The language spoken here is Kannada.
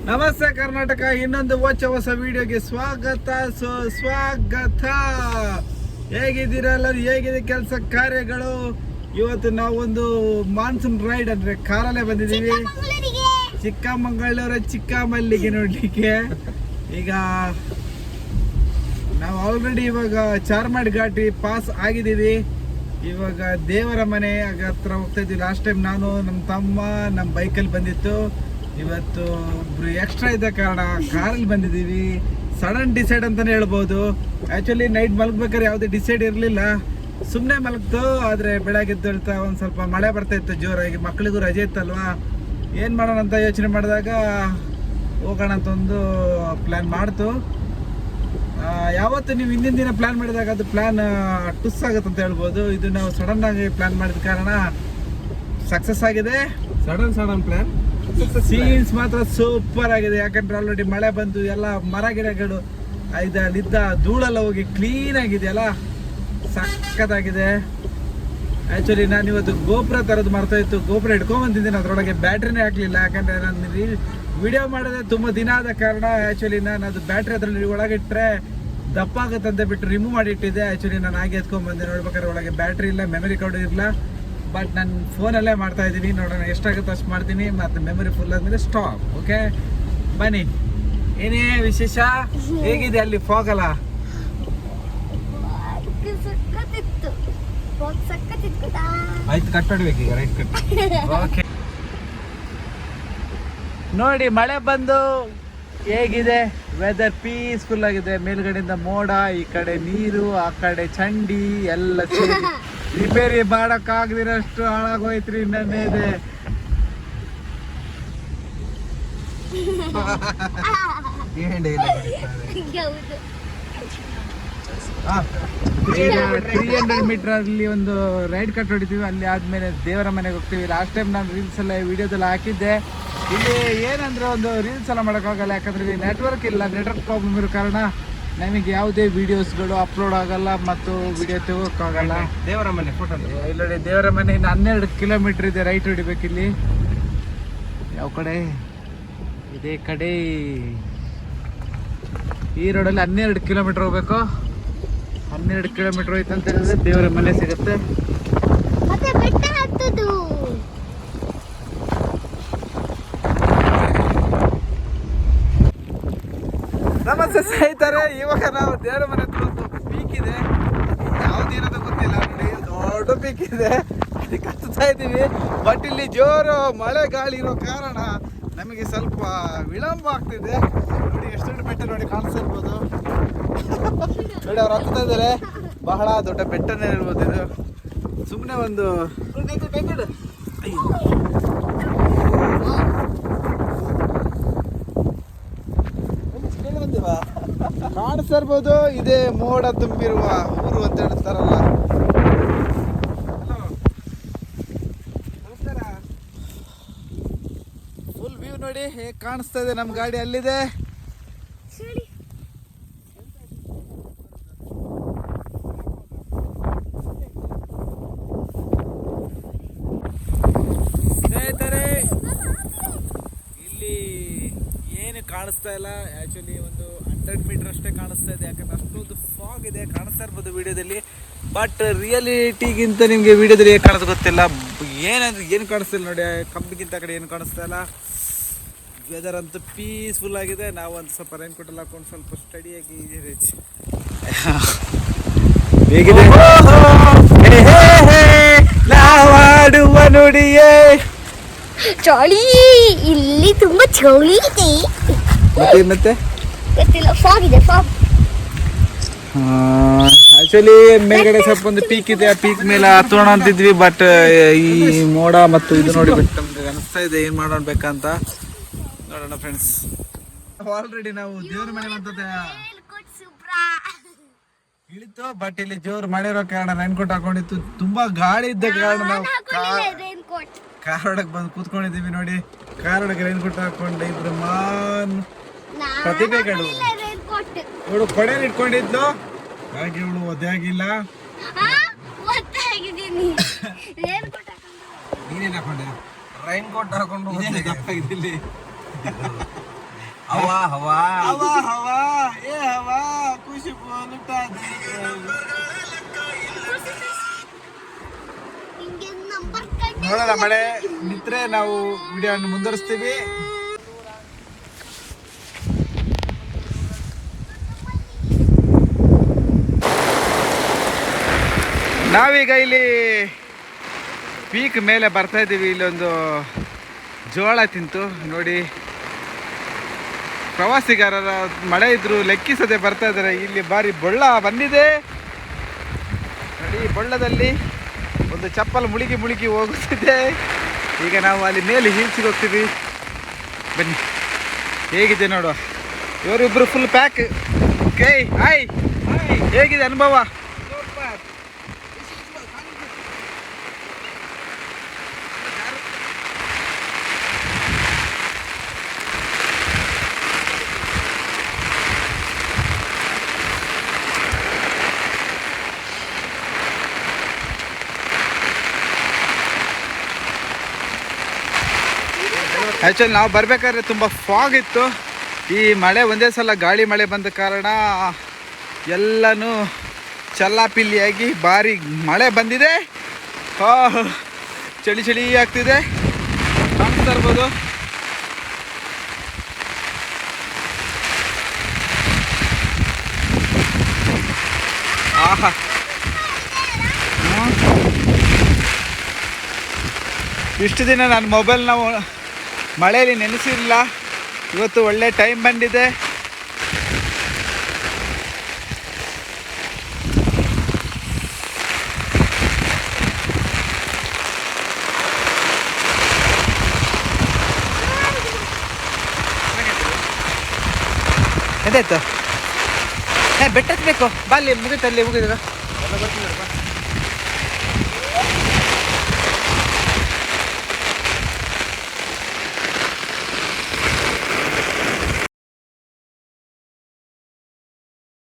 ನಮಸ್ತೆ ಕರ್ನಾಟಕ, ಇನ್ನೊಂದು ಹೊಸ ವಿಡಿಯೋಗೆ ಸ್ವಾಗತ. ಸ್ವಾಗತ. ಹೇಗಿದ್ದೀರಾ ಎಲ್ಲರೂ? ಹೇಗಿದೆ ಕೆಲಸ ಕಾರ್ಯಗಳು? ಇವತ್ತು ನಾವೊಂದು ಮಾನ್ಸೂನ್ ರೈಡ್ ಅಂದ್ರೆ ಕಾರಲ್ಲೇ ಬಂದಿದ್ದೀವಿ, ಚಿಕ್ಕಮಗಳೂರ ಚಿಕ್ಕಮಲ್ಲಿಗೆ ನೋಡ್ಲಿಕ್ಕೆ. ಈಗ ನಾವು ಆಲ್ರೆಡಿ ಇವಾಗ ಚಾರ್ಮಾಡಿ ಘಾಟಿ ಪಾಸ್ ಆಗಿದ್ದೀವಿ. ಇವಾಗ ದೇವರ ಮನೆ ಹತ್ರ ಹೋಗ್ತಾ ಇದ್ದೀವಿ. ಲಾಸ್ಟ್ ಟೈಮ್ ನಾನು ನಮ್ಮ ತಮ್ಮ ನಮ್ಮ ಬೈಕಲ್ಲಿ ಬಂದಿತ್ತು. ಇವತ್ತು ಒಬ್ರು ಎಕ್ಸ್ಟ್ರಾ ಇದ್ದ ಕಾರಣ ಕಾರಲ್ಲಿ ಬಂದಿದ್ದೀವಿ. ಸಡನ್ ಡಿಸೈಡ್ ಅಂತಲೇ ಹೇಳ್ಬೋದು. ಆ್ಯಕ್ಚುಲಿ ನೈಟ್ ಮಲಗ್ಬೇಕಾದ್ರೆ ಯಾವುದೇ ಡಿಸೈಡ್ ಇರಲಿಲ್ಲ, ಸುಮ್ಮನೆ ಮಲಗ್ತು. ಆದರೆ ಬೆಳಗ್ಗೆ ಎದ್ದೇಳ್ತಾ ಒಂದು ಸ್ವಲ್ಪ ಮಳೆ ಬರ್ತಾ ಇತ್ತು ಜೋರಾಗಿ. ಮಕ್ಕಳಿಗೂ ರಜೆ ಇತ್ತಲ್ವಾ, ಏನು ಮಾಡೋಣ ಅಂತ ಯೋಚನೆ ಮಾಡಿದಾಗ ಹೋಗೋಣ ಅಂತ ಒಂದು ಪ್ಲ್ಯಾನ್ ಮಾಡ್ತು. ಯಾವತ್ತು ನೀವು ಹಿಂದಿನ ದಿನ ಪ್ಲ್ಯಾನ್ ಮಾಡಿದಾಗ ಅದು ಪ್ಲ್ಯಾನ್ ಟುಸ್ ಆಗುತ್ತೆ ಅಂತ ಹೇಳ್ಬೋದು. ಇದು ನಾವು ಸಡನ್ನಾಗಿ ಪ್ಲ್ಯಾನ್ ಮಾಡಿದ ಕಾರಣ ಸಕ್ಸಸ್ ಆಗಿದೆ. Sudden plan. ಸೀನ್ಸ್ ಮಾತ್ರ ಸೂಪರ್ ಆಗಿದೆ. ಯಾಕಂದ್ರೆ ಆಲ್ರೆಡಿ ಮಳೆ ಬಂದು ಎಲ್ಲ ಮರ ಗಿಡಗಳು ಅಲ್ಲಿದ್ದ ಧೂಳೆಲ್ಲ ಹೋಗಿ ಕ್ಲೀನ್ ಆಗಿದೆಯಲ್ಲ, ಸಖತ್ತಾಗಿದೆ. ಆ್ಯಕ್ಚುಲಿ ನಾನು ಇವತ್ತು ಗೋಪುರ ತರೋದು ಮರ್ತಾ ಇತ್ತು. ಗೋಪುರ ಇಟ್ಕೊಂಡ್ಬಂದಿದ್ದೀನಿ, ಅದರೊಳಗೆ ಬ್ಯಾಟ್ರಿನೇ ಹಾಕಲಿಲ್ಲ. ಯಾಕಂದರೆ ನಾನು ವಿಡಿಯೋ ಮಾಡೋದೇ ತುಂಬ ದಿನ ಆದ ಕಾರಣ ಆ್ಯಕ್ಚುಲಿ ನಾನು ಅದು ಬ್ಯಾಟ್ರಿ ಅದರಲ್ಲಿ ಒಳಗಿಟ್ಟರೆ ದಪ್ಪ ಆಗುತ್ತಂತ ಬಿಟ್ಟು ರಿಮೂವ್ ಮಾಡಿ ಇಟ್ಟಿದ್ದೆ. ಆ್ಯಕ್ಚುಲಿ ನಾನು ಹಾಗೆ ಎತ್ಕೊಂಡ್ಬಂದೆ. ನೋಡ್ಬೇಕಾದ್ರೆ ಒಳಗೆ ಬ್ಯಾಟ್ರಿ ಇಲ್ಲ, ಮೆಮರಿ ಕಾರ್ಡು ಇಲ್ಲ. ಬಟ್ ನಾನು ಫೋನಲ್ಲೇ ಮಾಡ್ತಾ ಇದ್ದೀನಿ, ನೋಡೋಣ ಎಷ್ಟಾಗುತ್ತೆ ಅಷ್ಟು ಮಾಡ್ತೀನಿ. ಮತ್ತು ಮೆಮೊರಿ ಫುಲ್ ಆದಮೇಲೆ ಸ್ಟಾಪ್. ಓಕೆ ಬನ್ನಿ. ಏನೇ ವಿಶೇಷ? ಹೇಗಿದೆ ಅಲ್ಲಿ ಫಾಗ್ ಅಲ್ಲ? ಆಯ್ತು, ಕಟ್ ಮಾಡ್ಬೇಕು ಈಗ, ರೈಟ್ ಕಟ್. ಓಕೆ ನೋಡಿ, ಮಳೆ ಬಂದು ಹೇಗಿದೆ ವೆದರ್, ಪೀಸ್ಫುಲ್ ಆಗಿದೆ. ಮೇಲ್ಗಡೆಯಿಂದ ಮೋಡ, ಈ ಕಡೆ ನೀರು, ಆ ಕಡೆ ಚಂಡಿ ಎಲ್ಲ ಸೇರಿ ರಿಪೇರಿ ಮಾಡಕ್ಕಾಗದಿರಷ್ಟು ಹಾಳಾಗೋಯ್ತ್ರಿ. ನನ್ನೇ ಇದೆ. ಈಗ 300 ಮೀಟರ್ ಅಲ್ಲಿ ಒಂದು ರೈಡ್ ಕಟ್ ಹೊಡಿತೀವಿ. ಅಲ್ಲಿ ಆದ್ಮೇಲೆ ದೇವರ ಮನೆಗೆ ಹೋಗ್ತೀವಿ. ಲಾಸ್ಟ್ ಟೈಮ್ ನಾನು ರೀಲ್ಸ್ ಎಲ್ಲ ವಿಡಿಯೋದಲ್ಲಿ ಹಾಕಿದ್ದೆ. ಇಲ್ಲಿ ಏನಂದ್ರೆ ಒಂದು ರೀಲ್ಸ್ ಎಲ್ಲ ಮಾಡೋಕ್ಕಾಗಲ್ಲ, ಯಾಕಂದ್ರೆ ಇಲ್ಲಿ ನೆಟ್ವರ್ಕ್ ಇಲ್ಲ. ನೆಟ್ವರ್ಕ್ ಪ್ರಾಬ್ಲಮ್ ಇರೋ ಕಾರಣ ನಮಗೆ ಯಾವುದೇ ವಿಡಿಯೋಸ್ಗಳು ಅಪ್ಲೋಡ್ ಆಗಲ್ಲ ಮತ್ತು ವಿಡಿಯೋ ತೆಗೋಕ್ಕಾಗಲ್ಲ. ದೇವರ ಮನೆ ಫೋಟೋ ಇಲ್ಲಡಿ, ದೇವರ ಮನೆ ಇನ್ನು 12 ಕಿಲೋಮೀಟರ್ ಇದೆ. ರೈಟ್ ಹೊಡಿಬೇಕಿಲ್ಲಿ. ಯಾವ ಕಡೆ? ಇದೇ ಕಡೆ. ಈ ರೋಡಲ್ಲಿ 12 ಕಿಲೋಮೀಟರ್ ಹೋಗ್ಬೇಕು. 12 ಕಿಲೋಮೀಟರ್ ಹೋಯ್ತು ಅಂತ ಹೇಳಿದ್ರೆ ದೇವರ ಮನೆ ಸಿಗುತ್ತೆ. ನಮಸ್ತೆ ಸ್ನೇಹಿತರೆ, ಇವಾಗ ನಾವು ದೇವರ ಮನೆ ಹತ್ರ ಒಂದು ಪೀಕ್ ಇದೆ. ಯಾವ್ದೇನೋ ಗೊತ್ತಿಲ್ಲ, ನೋಡಿ ದೊಡ್ಡ ಪೀಕ್ ಇದೆ. ಅದಕ್ಕೆ ಹತ್ತಾ ಇದ್ದೀವಿ. ಬಟ್ ಇಲ್ಲಿ ಜೋರು ಮಳೆ ಗಾಳಿ ಇರೋ ಕಾರಣ ನಮಗೆ ಸ್ವಲ್ಪ ವಿಳಂಬ ಆಗ್ತಿದೆ. ನೋಡಿ ಎಷ್ಟು ದೊಡ್ಡ ಬೆಟ್ಟ ನೋಡಿ, ಕಾಣಿಸ್ತಾ ಇರ್ಬೋದು. ನೋಡಿ ಅವ್ರು ಹತ್ತಾ ಇದ್ದಾರೆ. ಬಹಳ ದೊಡ್ಡ ಬೆಟ್ಟನೇ ಇರ್ಬೋದು ಇದು. ಸುಮ್ಮನೆ ಒಂದು ಕಾಣಿಸ್ತಾ ಇರ್ಬೋದು. ಇದೇ ಮೋಡ ತುಂಬಿರುವ ಊರು ಅಂತ ಹೇಳ್ತಾರಲ್ಲ. ಫುಲ್ ವ್ಯೂ ನೋಡಿ ಹೇಗೆ ಕಾಣಿಸ್ತಾ ಇದೆ. ನಮ್ಮ ಗಾಡಿ ಅಲ್ಲಿದೆ. ಸ್ನೇಹಿತರೆ, ಇಲ್ಲಿ ಏನು ಕಾಣಿಸ್ತಾ ಇಲ್ಲ. ಆ್ಯಕ್ಚುಲಿ ಒಂದು 100 ಮೀಟರ್ ಅಷ್ಟೇ ಕಾಣಿಸ್ತಾ ಇದೆ. ಯಾಕಂದ್ರೆ ಅಷ್ಟೊಂದು ಫಾಗ್ ಇದೆ. ಕಾಣಿಸ್ತಾ ಇರ್ಬೋದು ವಿಡಿಯೋದಲ್ಲಿ, ಬಟ್ ರಿಯಾಲಿಟಿಗಿಂತ ನಿಮಗೆ ವಿಡಿಯೋದಲ್ಲಿ ಹೇಗೆ ಕಾಣಿಸ್ ಗೊತ್ತಿಲ್ಲ. ಏನಂದ್ರೆ ಏನು ಕಾಣಿಸ್ತಿಲ್ಲ ನೋಡಿ, ಕಂಬಿಗಿಂತ ಕಡೆ ಏನು ಕಾಣಿಸ್ತಾ ಇಲ್ಲ. ವೆದರ್ ಅಂತೂ ಪೀಸ್ಫುಲ್ ಆಗಿದೆ. ನಾವು ಒಂದು ಸ್ವಲ್ಪ ರೈನ್ ಕೋಟ್ ಎಲ್ಲ ಹಾಕೊಂಡು ಸ್ವಲ್ಪ ಸ್ಟಡಿಯಾಗಿ ಹೇಗಿದೆ ನಾವಾಡುವ ನುಡಿಯೇ ಚಳಿ. ಇಲ್ಲಿ ತುಂಬಾ ಚಳಿ ಇದೆ. ಮತ್ತೆ ಗೊತ್ತಿಲ್ಲ, ಫಾಗ್ ಇದೆ, ಫಾಗ್. ಆಕ್ಚುಲಿ ಮೇಲ್ಗಡೆ ಸ್ವಲ್ಪ ಒಂದು ಪೀಕ್ ಇದೆ. ಆ ಪೀಕ್ ಮೇಲೆ ಹತ್ತೋಣ ಅಂತಿದ್ವಿ, ಬಟ್ ಈ ಮೋಡ ಮತ್ತು ಇದು ನೋಡಿ ಬಿಟ್ಟು ನಮ್ಗೆ ಅನಿಸ್ತಾ ಇದೆ ಏನ್ ಮಾಡೋಣ ಬೇಕಂತ. ನೋಡೋಣ ಫ್ರೆಂಡ್ಸ್. ಆಲ್ರೆಡಿ ನಾವು ದೇವ್ರ ಮನೆ ಅಂತ ಇಳಿತು, ಬಟ್ ಇಲ್ಲಿ ಜೋರು ಮಳೆ ಇರೋ ಕಾರಣ ರೈನ್ ಕೋಟ್ ಹಾಕೊಂಡಿತ್ತು. ತುಂಬಾ ಗಾಳಿ ಇದ್ದ ಕಾರಣ ನಾವು ಕಾರ್ ಒಳಗೆ ಬಂದು ಕೂತ್ಕೊಂಡಿದ್ದೀವಿ. ನೋಡಿ, ಕಾರ್ ಒಳಗೆ ರೈನ್ ಕೋಟ್ ಹಾಕೊಂಡು ಇಬ್ರು ಪ್ರತಿಭೆಗಳು. ಇವಳು ಕೊಡೆಯಲ್ಲಿ ಇಟ್ಕೊಂಡಿದ್ಲು, ಹಾಗೆ ಇವಳು ಒದ್ದೆ ಆಗಿಲ್ಲ. ನೀನೇನ್ ಹಾಕೊಂಡೆ? ರೈನ್ ಕೋಟ್ ಹಾಕೊಂಡು ಇಲ್ಲಿ ಹವಾ ಹವಾ ಹವಾ ಹವಾ ಏ ಹವಾ ಖುಷಿ ಲುಟಾ ದೇ ನೋಡೋಣ ಮಳೆ ನಿತ್ರೆ ನಾವು ವಿಡಿಯೋವನ್ನು ಮುಂದುವರಿಸ್ತೀವಿ. ನಾವೀಗ ಇಲ್ಲಿ ಪೀಕ್ ಮೇಲೆ ಬರ್ತಾ ಇದ್ದೀವಿ. ಇಲ್ಲೊಂದು ಜೋಳ ತಿಂತು ನೋಡಿ, ಪ್ರವಾಸಿಗಾರರ ಮಳೆ ಇದ್ರು ಲೆಕ್ಕಿಸದೆ ಬರ್ತಾ ಇದ್ದಾರೆ. ಇಲ್ಲಿ ಬಾರಿ ಬೊಳ್ಳ ಬಂದಿದೆ ನೋಡಿ, ಬೊಳ್ಳದಲ್ಲಿ ಒಂದು ಚಪ್ಪಲ್ ಮುಳುಗಿ ಹೋಗುತ್ತಿದೆ. ಈಗ ನಾವು ಅಲ್ಲಿ ಮೇಲೆ ಹೀಲ್ಸಿಗೆ ಹೋಗ್ತೀವಿ. ಬನ್ನಿ ಹೇಗಿದೆ ನೋಡುವ. ಇವರಿಬ್ಬರು ಫುಲ್ ಪ್ಯಾಕ್. ಓಕೆ ಹಾಯ್, ಹೇಗಿದೆ ಅನುಭವ? ಆ್ಯಕ್ಚುಲಿ ನಾವು ಬರಬೇಕಾದ್ರೆ ತುಂಬ ಫಾಗ್ ಇತ್ತು. ಈ ಮಳೆ ಒಂದೇ ಸಲ ಗಾಳಿ ಮಳೆ ಬಂದ ಕಾರಣ ಎಲ್ಲನೂ ಚಲ್ಲಾಪಿಲ್ಲಿಯಾಗಿ ಭಾರಿ ಮಳೆ ಬಂದಿದೆ. ಚಳಿ ಆಗ್ತಿದೆ, ಕಾಣಿಸ್ತಾ ಇರ್ಬೋದು. ಆಹಾ, ಇಷ್ಟು ದಿನ ನಾನು ಮೊಬೈಲ್ನ ಮಳೆಯಲ್ಲಿ ನೆನೆಸಿರಲಿಲ್ಲ. ಇವತ್ತು ಒಳ್ಳೆ ಟೈಮ್ ಬಂದಿದೆ. ಎಂತಾಯ್ತು? ಬೆಟ್ಟ ಹತ್ಬೇಕು ಬಾ, ಅಲ್ಲಿ ಮುಗಿತಲ್ಲಿ ಮುಗಿದ